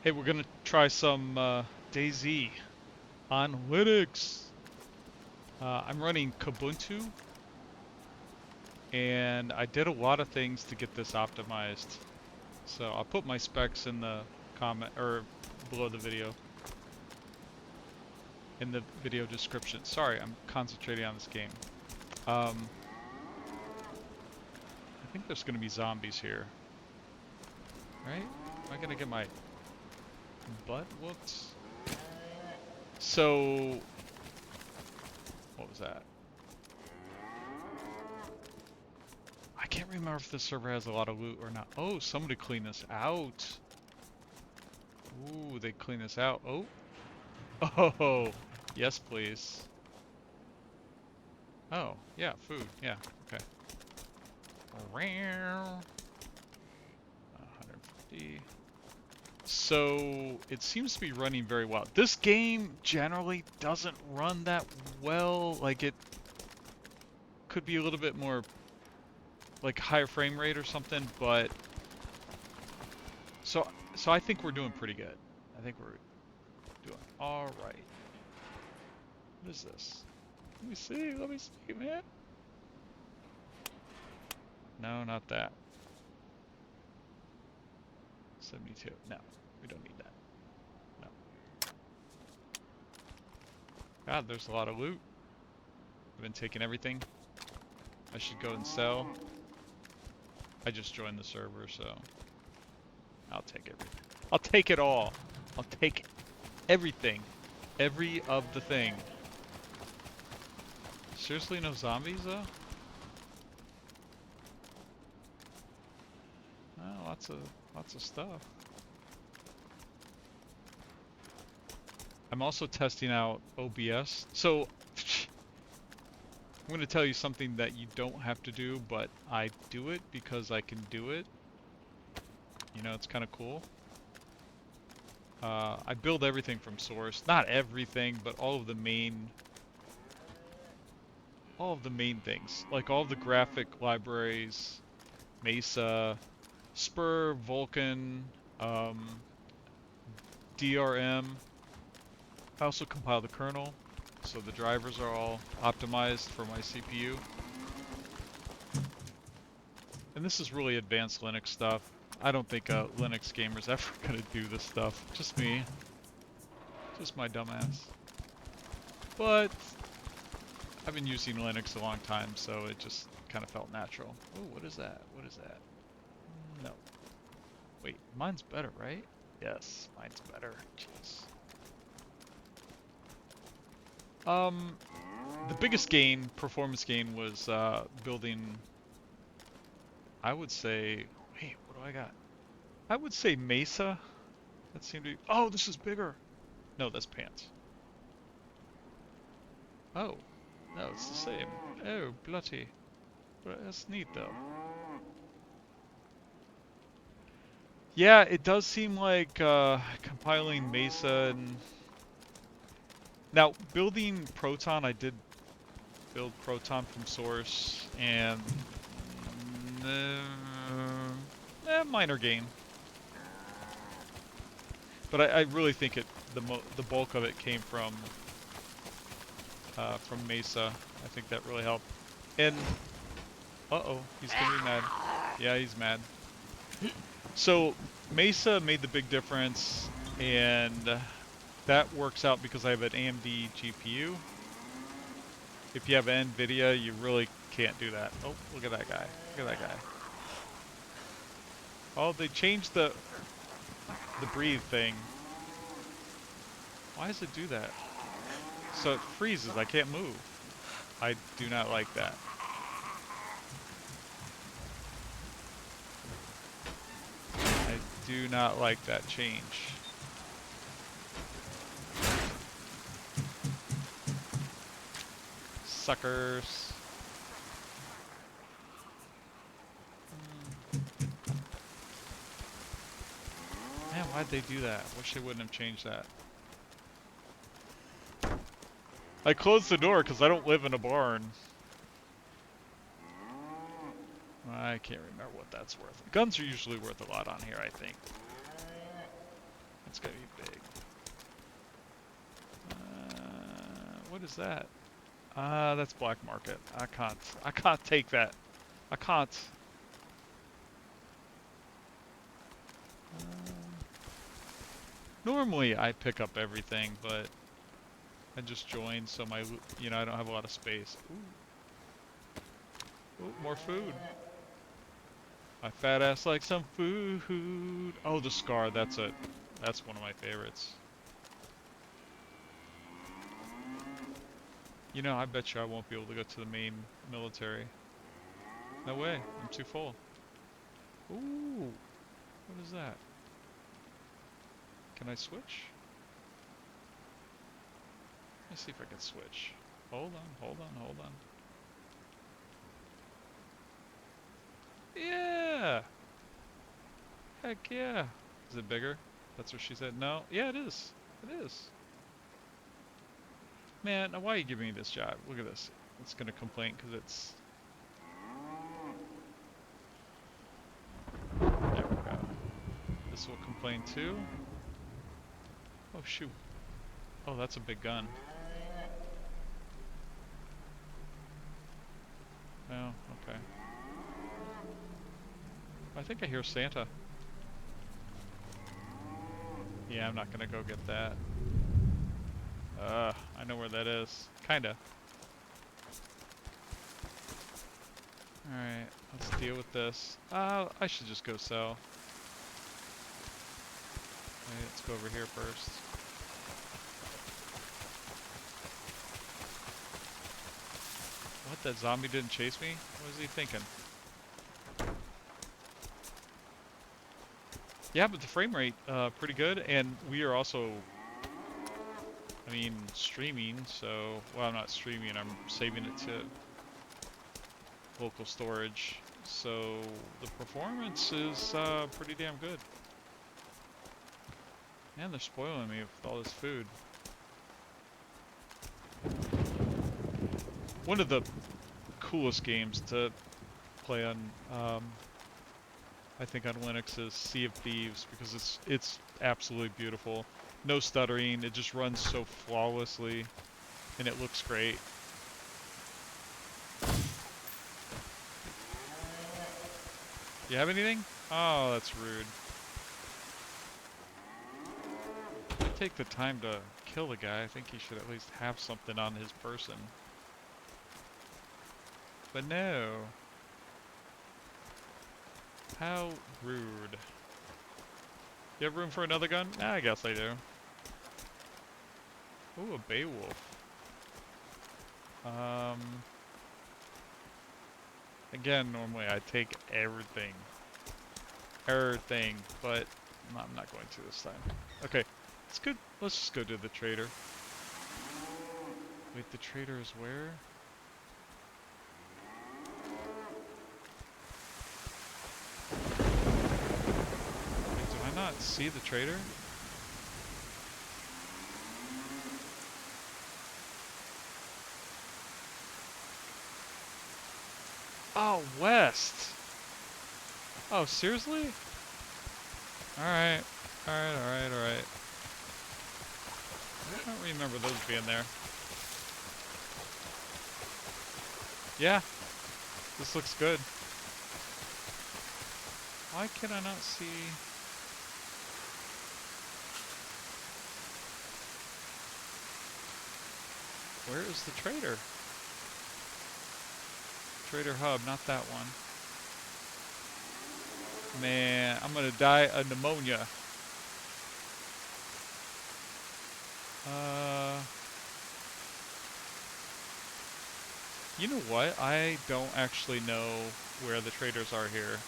Hey, we're gonna try some DayZ on Linux. I'm running Kubuntu, and I did a lot of things to get this optimized. So I'll put my specs in the comment or below the video, in the video description. Sorry, I'm concentrating on this game. I think there's gonna be zombies here, right? Am I gonna get my butt whooped? So, what was that? I can't remember if this server has a lot of loot or not. Oh, somebody clean this out. Ooh, they clean this out. Oh. Oh, yes, please. Oh, yeah, food. Yeah, okay. 150. So, it seems to be running very well. This game generally doesn't run that well. Like, it could be a little bit more, like, higher frame rate or something, but... So I think we're doing pretty good. I think we're doing all right. What is this? Let me see, man. No, not that. 72. No, we don't need that. No. God, there's a lot of loot. I've been taking everything. I should go and sell. I just joined the server, so I'll take everything. I'll take it all. I'll take everything. Every of the thing. Seriously, no zombies though? Oh, lots of stuff. I'm also testing out OBS. So I'm going to tell you something that you don't have to do, but I do it because I can do it. You know, it's kind of cool. I build everything from source. Not everything, but all of the main things. Like all of the graphic libraries, Mesa, Spur, Vulkan, DRM. I also compile the kernel, so the drivers are all optimized for my CPU. And this is really advanced Linux stuff. I don't think a Linux gamer's ever gonna do this stuff. Just me. Just my dumbass. But I've been using Linux a long time, so it just kind of felt natural. Oh, what is that? What is that? No. Wait, mine's better, right? Yes, mine's better. Jeez. The biggest gain, performance gain, was building, I would say, wait, what do I got? I would say Mesa. That seemed to be, oh, this is bigger. No, that's pants. Oh, no, it's the same. Oh, bloody. But that's neat, though. Yeah, it does seem like compiling Mesa and... Now, building Proton, I did build Proton from source, and... minor gain. But I really think the bulk of it came from Mesa. I think that really helped. And uh-oh, he's gonna be mad. Yeah, he's mad. So Mesa made the big difference, and that works out because I have an AMD GPU. If you have NVIDIA, you really can't do that. Oh, look at that guy. Look at that guy. Oh, they changed the breathe thing. Why does it do that? So it freezes. I can't move. I do not like that. I do not like that change. Suckers. Man, why'd they do that? Wish they wouldn't have changed that. I closed the door because I don't live in a barn. I can't remember what that's worth. Guns are usually worth a lot on here, I think. That's gotta be big. What is that? That's black market. I can't take that. I can't. Normally I pick up everything, but I just joined, so I don't have a lot of space. Ooh. Ooh, more food. My fat ass likes some food. Oh, the Scar, that's one of my favorites. You know, I bet you I won't be able to go to the main military. No way, I'm too full. Ooh, what is that? Can I switch? Let's see if I can switch. Hold on. Yeah! Heck yeah! Is it bigger? That's what she said. No? Yeah, it is. It is. Man, now why are you giving me this job? Look at this. It's gonna complain because it's... There we go. This will complain too. Oh shoot. Oh, that's a big gun. Oh, okay. I think I hear Santa. Yeah, I'm not gonna go get that. I know where that is. Kinda. Alright, let's deal with this. I should just go sell. Wait, let's go over here first. What, that zombie didn't chase me? What was he thinking? Yeah, but the frame rate, pretty good, and we are also, streaming, so, well, I'm not streaming, I'm saving it to local storage, so the performance is, pretty damn good. Man, they're spoiling me with all this food. One of the coolest games to play on, I think on Linux is Sea of Thieves, because it's absolutely beautiful. No stuttering, it just runs so flawlessly, and it looks great. You have anything? Oh, that's rude. Take the time to kill the guy. I think he should at least have something on his person. But no. How rude. You have room for another gun? Nah, I guess I do. Ooh, a Beowulf. Again, normally I take everything. Everything, but no, I'm not going to this time. Okay, it's good. Let's just go to the trader. Wait, the trader is where? Wait, do I not see the trader? Oh, west! Oh, seriously? Alright. Alright. I don't remember those being there. Yeah. This looks good. Why can I not see... Where is the trader? Trader Hub, not that one. Man, I'm gonna die of pneumonia. You know what? I don't actually know where the traders are here.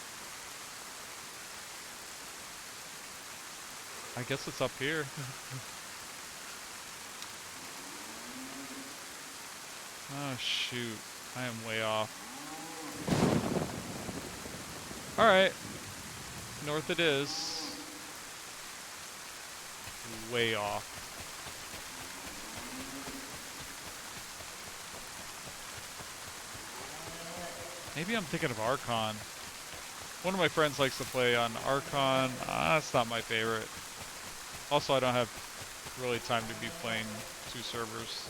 I guess it's up here. Oh shoot, I am way off. Alright, north it is. Way off. Maybe I'm thinking of Archon. One of my friends likes to play on Archon. That's not my favorite. Also, I don't have really time to be playing 2 servers.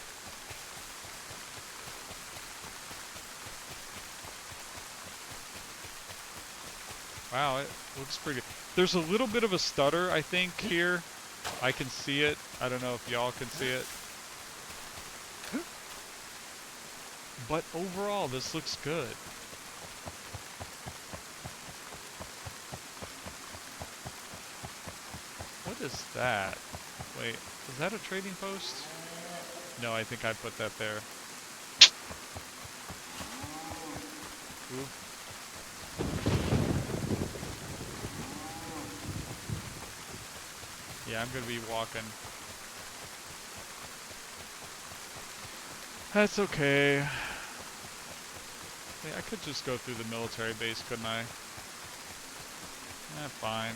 Wow, it looks pretty good. There's a little bit of a stutter, I think, here. I can see it. I don't know if y'all can see it. But overall, this looks good. What is that? Wait, is that a trading post? No, I think I put that there. Oop. Yeah, I'm gonna be walking. That's okay. Wait, I could just go through the military base, couldn't I? Fine.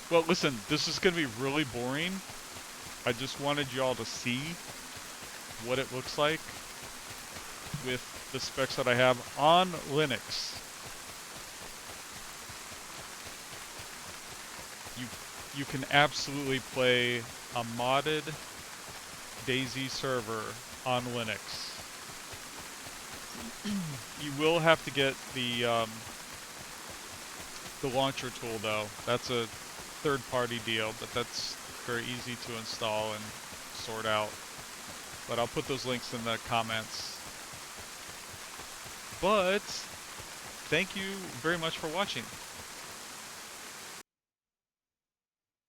Well, listen, this is gonna be really boring. I just wanted y'all to see what it looks like with the specs that I have on Linux. You can absolutely play a modded DayZ server on Linux. You will have to get the launcher tool though. That's a third-party deal, but that's very easy to install and sort out. But I'll put those links in the comments. But thank you very much for watching.